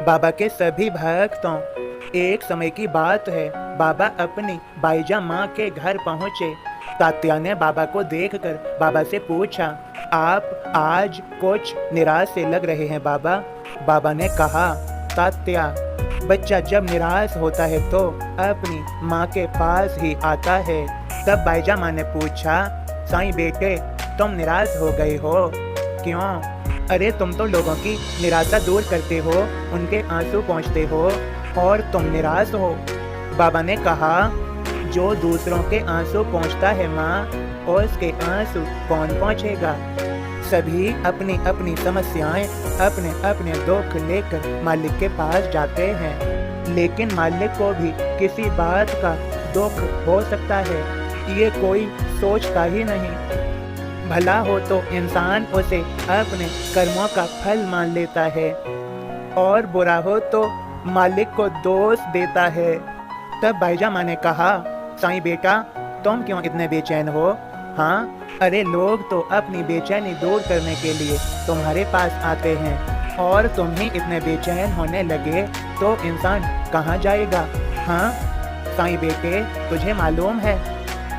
बाबा के सभी भक्तों। एक समय की बात है, बाबा अपनी बाईजा माँ के घर पहुँचे। तात्या ने बाबा को देखकर बाबा से पूछा, आप आज कुछ निराश से लग रहे हैं बाबा। बाबा ने कहा, तात्या, बच्चा जब निराश होता है तो अपनी माँ के पास ही आता है। तब बाईजा माँ ने पूछा, साईं बेटे, तुम निराश हो गए हो? क्यों? अरे तुम तो लोगों की निराशा दूर करते हो, उनके आंसू पोंछते हो और तुम निराश हो। बाबा ने कहा, जो दूसरों के आंसू पोंछता है माँ, और उसके आंसू कौन पोंछेगा? सभी अपनी अपनी समस्याएं, अपने अपने दुख लेकर मालिक के पास जाते हैं, लेकिन मालिक को भी किसी बात का दुख हो सकता है, ये कोई सोचता ही नहीं। भला हो तो इंसान उसे अपने कर्मों का फल मान लेता है, और बुरा हो तो मालिक को दोष देता है। तब बाईजा माँ ने कहा, साईं बेटा, तुम क्यों इतने बेचैन हो? हाँ, अरे लोग तो अपनी बेचैनी दूर करने के लिए तुम्हारे पास आते हैं, और तुम ही इतने बेचैन होने लगे तो इंसान कहाँ जाएगा? हाँ साईं बेटे, तुझे मालूम है,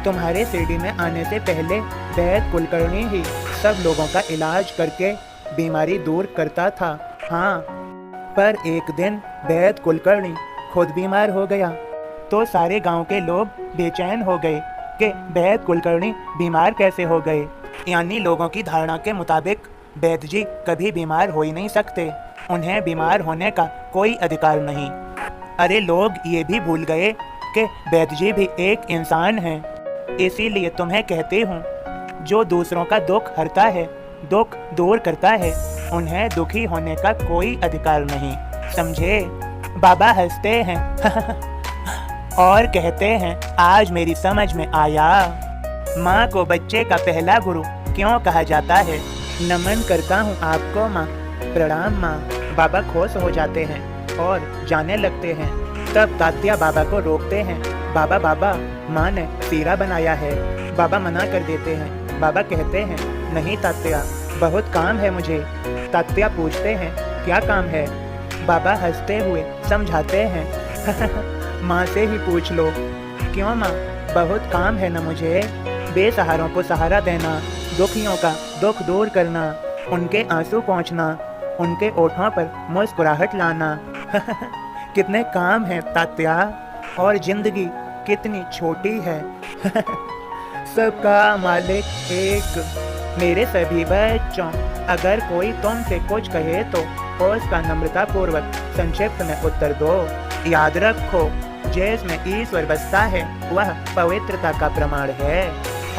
तुम्हारे शिरडी में आने से पहले वैद्य कुलकर्णी ही सब लोगों का इलाज करके बीमारी दूर करता था। हाँ, पर एक दिन वैद्य कुलकर्णी खुद बीमार हो गया, तो सारे गांव के लोग बेचैन हो गए कि वैद्य कुलकर्णी बीमार कैसे हो गए। यानी लोगों की धारणा के मुताबिक वैद्य जी कभी बीमार हो ही नहीं सकते, उन्हें बीमार होने का कोई अधिकार नहीं। अरे लोग ये भी भूल गए कि वैद्य जी भी एक इंसान हैं। इसीलिए तुम्हें कहती हूँ, जो दूसरों का दुख हरता है, दुख दूर करता है, उन्हें दुखी होने का कोई अधिकार नहीं, समझे? बाबा हंसते हैं और कहते हैं, आज मेरी समझ में आया, माँ को बच्चे का पहला गुरु क्यों कहा जाता है। नमन करता हूँ आपको माँ, प्रणाम माँ। बाबा खुश हो जाते हैं और जाने लगते हैं। तब तात्या बाबा को रोकते हैं, बाबा बाबा, माँ ने सीरा बनाया है। बाबा मना कर देते हैं। बाबा कहते हैं, नहीं तात्या, बहुत काम है मुझे। तात्या पूछते हैं, क्या काम है? बाबा हंसते हुए समझाते हैं, माँ से ही पूछ लो। क्यों माँ? बहुत काम है ना मुझे। बेसहारों को सहारा देना, दुखियों का दुख दूर करना, उनके आंसू पोंछना, उनके ओठों पर मुस्कुराहट लाना। कितने काम हैं तात्या, और जिंदगी कितनी छोटी है। सबका मालिक एक। मेरे सभी बच्चों, अगर कोई तुमसे कुछ कहे तो उसका नम्रता पूर्वक संक्षिप्त में उत्तर दो। याद रखो, जिसमें ईश्वर बसता है वह पवित्रता का प्रमाण है।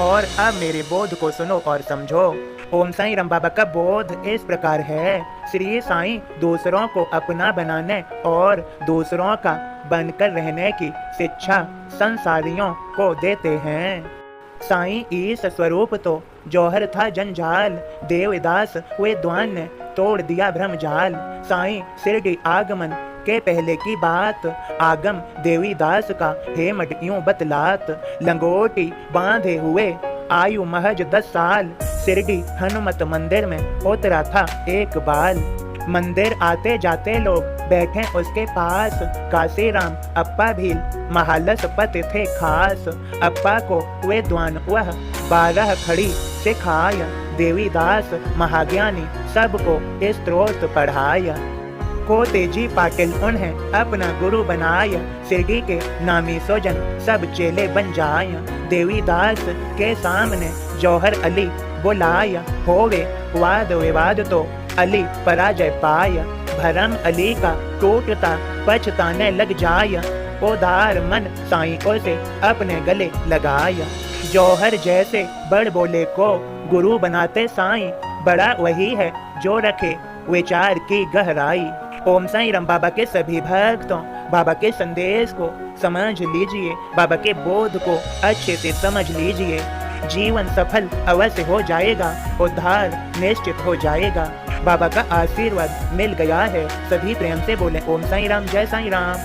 और अब मेरे बोध को सुनो और समझो। ओम साईं राम बाबा का बोध इस प्रकार है, श्री साईं दूसरों को अपना बनाने और दूसरों का बनकर रहने की शिक्षा संसारियों को देते हैं। साईं ईश स्वरूप तो जौहर था जंजाल, देवदास विद्वान ने तोड़ दिया भ्रमजाल। साईं शिरडी आगमन के पहले की बात, आगम देवीदास का हेमट यूं बतलात। लंगोटी बांधे हुए आयु महज 10 साल, शिरडी हनुमत मंदिर में उतरा था एक बाल। मंदिर आते जाते लोग बैठे उसके पास, काशीराम अप्पा भील महालस पति थे खास। अप्पा को विद्वान वह 12 खड़ी सिखाया, देवीदास महाज्ञानी सबको स्तोत्र पढ़ाया। को तेजी पाटिल उन्हें अपना गुरु बनाया, शिरडी के नामी सोजन सब चेले बन जाया। देवीदास के सामने जौहर अली बुलाया, होवे वाद विवाद तो अली पराजय पाया। भरम अली का टूटता पछताने लग जाया, उदार मन साईं को से अपने गले लगाया। जौहर जैसे बड़ बोले को गुरु बनाते साईं, बड़ा वही है जो रखे विचार की गहराई। ओम साईं राम बाबा के सभी भक्तों, बाबा के संदेश को समझ लीजिए, बाबा के बोध को अच्छे से समझ लीजिए। जीवन सफल अवश्य हो जाएगा, उद्धार निश्चित हो जाएगा। बाबा का आशीर्वाद मिल गया है। सभी प्रेम से बोले, ओम साईं राम, जय साईं राम।